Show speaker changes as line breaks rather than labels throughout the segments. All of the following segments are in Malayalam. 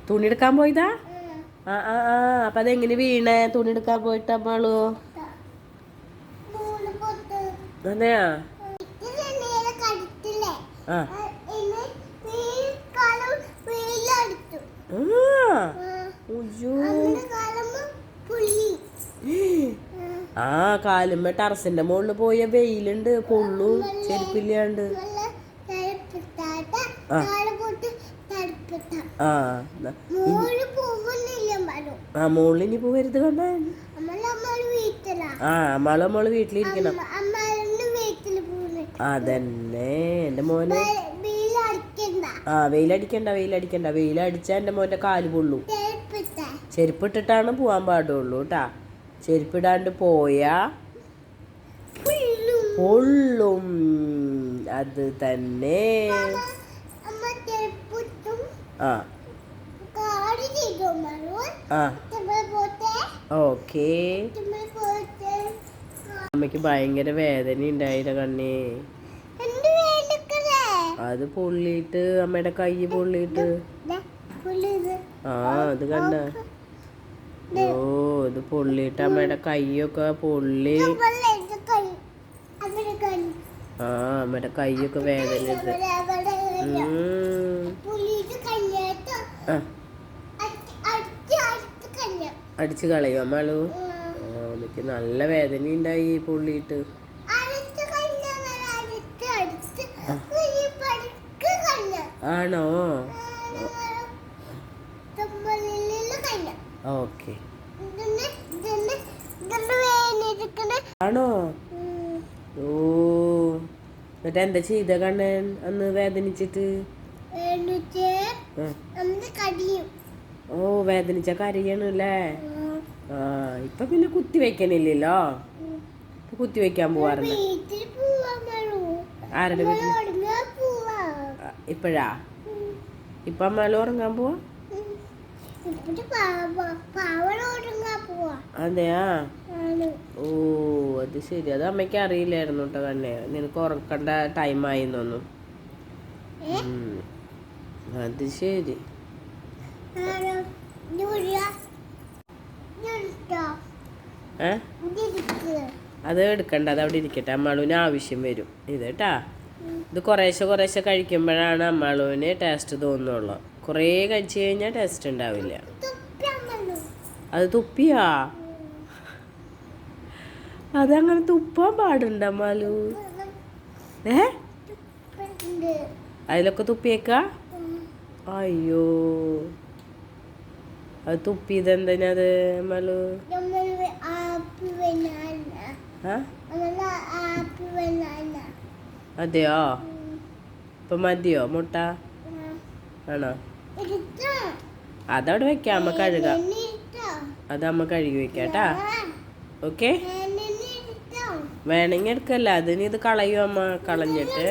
തുണി എടുക്കാൻ പോയതാ? ആ ആ ആ അപ്പൊ അതെങ്ങനെ വീണേ തുണി എടുക്കാൻ പോയിട്ട് അമ്മാളു? അതെയാ? ആ ആ കാലുമ്മ ടെറസിന്റെ മുകളിൽ പോയ വെയിലുണ്ട് പൊള്ളു ചെരുപ്പില്ലാണ്ട്. ആ മോളിൽ ഇനി പോവരുത് കണ്ടാൻ. ആ നമ്മള് വീട്ടിലിരിക്കണം. അതന്നെ എന്റെ മോന്. ആ വെയിലടിക്കണ്ട വെയിലടിച്ചാ എന്റെ മോന്റെ കാല് പൊള്ളു. ചെരുപ്പിട്ടിട്ടാണ് പോവാൻ പാടുള്ളൂ കേട്ടാ. ചെരുപ്പിടാണ്ട് പോയാ പൊള്ളും. അത് തന്നെ. ആ ആ ഓക്കേ. അമ്മയ്ക്ക് ഭയങ്കര വേദന ഉണ്ടായില്ല കണ്ണേ. അത് പൊള്ളിയിട്ട് അമ്മയുടെ കൈ പൊള്ളിയിട്ട്. ആ അത് കണ്ട. ഓ ഇത് പൊള്ളിയിട്ട് അമ്മയുടെ കൈയൊക്കെ പൊള്ളി. ആ അമ്മയുടെ കൈയൊക്കെ വേദന ഉണ്ട്. അടിച്ചു കളയോ അമ്മാളു? എനിക്ക് നല്ല വേദന ഉണ്ടായി പൊള്ളിയിട്ട്. ആണോ? ഓക്കെ. ആണോ? ഓ എന്നിട്ട് എന്താ ചെയ്ത കണ്ണൻ അന്ന് വേദനിച്ചിട്ട്? ഓ വേദനിച്ച കരയണല്ലേ? ആ ഇപ്പൊ പിന്നെ കുത്തി വെക്കണില്ലല്ലോ. ഇപ്പൊ കുത്തി വെക്കാൻ പോവാറില്ല. ആരുടെ വീട്ടിൽ? ഇപ്പഴാ? ഇപ്പൊ അമ്മ ഉറങ്ങാൻ പോവാ? അതെയാ? ഓ അത് ശരി. അത് അമ്മയ്ക്ക് അറിയില്ലായിരുന്നു കേട്ടോ കണ്ണേ. നിനക്ക് ഉറക്കേണ്ട ടൈമായി എന്നൊന്നും. അത് ശരി. അത് എടുക്കണ്ട, അത് അവിടെ ഇരിക്കട്ടെ. അമ്മാളുവിന് ആവശ്യം വരും ഇത് കേട്ടാ. ഇത് കുറേശ്ശെ കഴിക്കുമ്പോഴാണ് അമ്മാളുവിന് ടേസ്റ്റ് തോന്നുള്ളൂ. കുറേ കഴിച്ചു കഴിഞ്ഞാൽ ടേസ്റ്റ് ഉണ്ടാവില്ല. അത് തുപ്പിയാ? അതങ്ങനെ തുപ്പാൻ പാടുണ്ട് അമ്മാലു? അതിലൊക്കെ തുപ്പിയേക്കാ? അയ്യോ അത് തുപ്പിയത് എന്തിനത് അമ്മാലു? അതെയോ? ഇപ്പൊ മതിയോ മുട്ട? ആണോ? അതവിടെ വെക്കാം, അമ്മ കഴുകാം. അത് അമ്മ കഴുകി വെക്കാട്ടാ. ഓക്കെ വേണമെങ്കിൽ എടുക്കല്ല. അതിന് ഇത് കളയും അമ്മ. കളഞ്ഞിട്ട്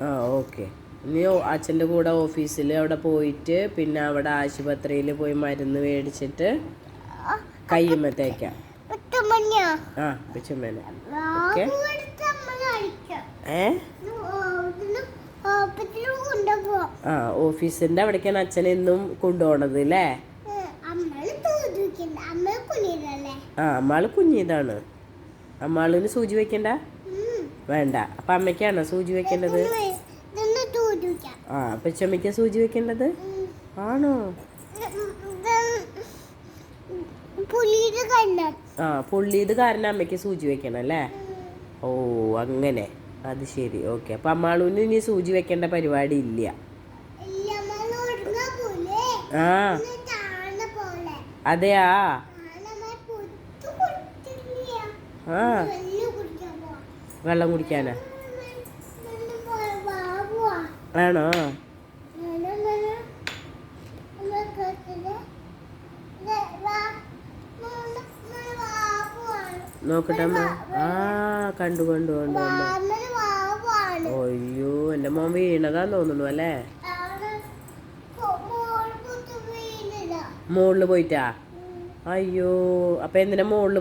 ആ ഓക്കെ. ഇനി അച്ഛൻ്റെ കൂടെ ഓഫീസിൽ അവിടെ പോയിട്ട് പിന്നെ അവിടെ ആശുപത്രിയിൽ പോയി മരുന്ന് മേടിച്ചിട്ട് കയ്യുമ്മ തേക്കാം. ആ പിച്ചുമ്മേനെ. ഓക്കെ. ആ ഓഫീസിന്റെ അവിടേക്കാണ് അച്ഛൻ എന്നും കൊണ്ടുപോണത് അല്ലേ? ആ അമ്മാള് കുഞ്ഞിതാണ്. അമ്മാളിന് സൂചി വെക്കണ്ട? വേണ്ട. അപ്പൊ അമ്മയ്ക്കാണോ സൂചി വെക്കേണ്ടത്? ആ പിച്ചമ്മയ്ക്ക് സൂചി വെക്കേണ്ടത്? ആണോ? ആ പൊള്ളിയത് കാരണം അമ്മയ്ക്ക് സൂചി വെക്കണം അല്ലേ? ഓ അങ്ങനെ. അത് ശരി. ഓക്കെ. അപ്പൊ അമ്മാളൂന് ഇനി സൂചി വെക്കേണ്ട പരിപാടി ഇല്ല. ആ അതെയാ? ആ വെള്ളം കുടിക്കാനാ? ആണോ? നോക്കട്ടെ അമ്മ. ആ കണ്ടു അമ്മ. അയ്യോ എൻ്റെ മോൻ വീണതാന്ന് തോന്നുന്നു അല്ലേ? മുകളിൽ പോയിട്ടാ? അയ്യോ അപ്പൊ എന്തിനാ മുകളിൽ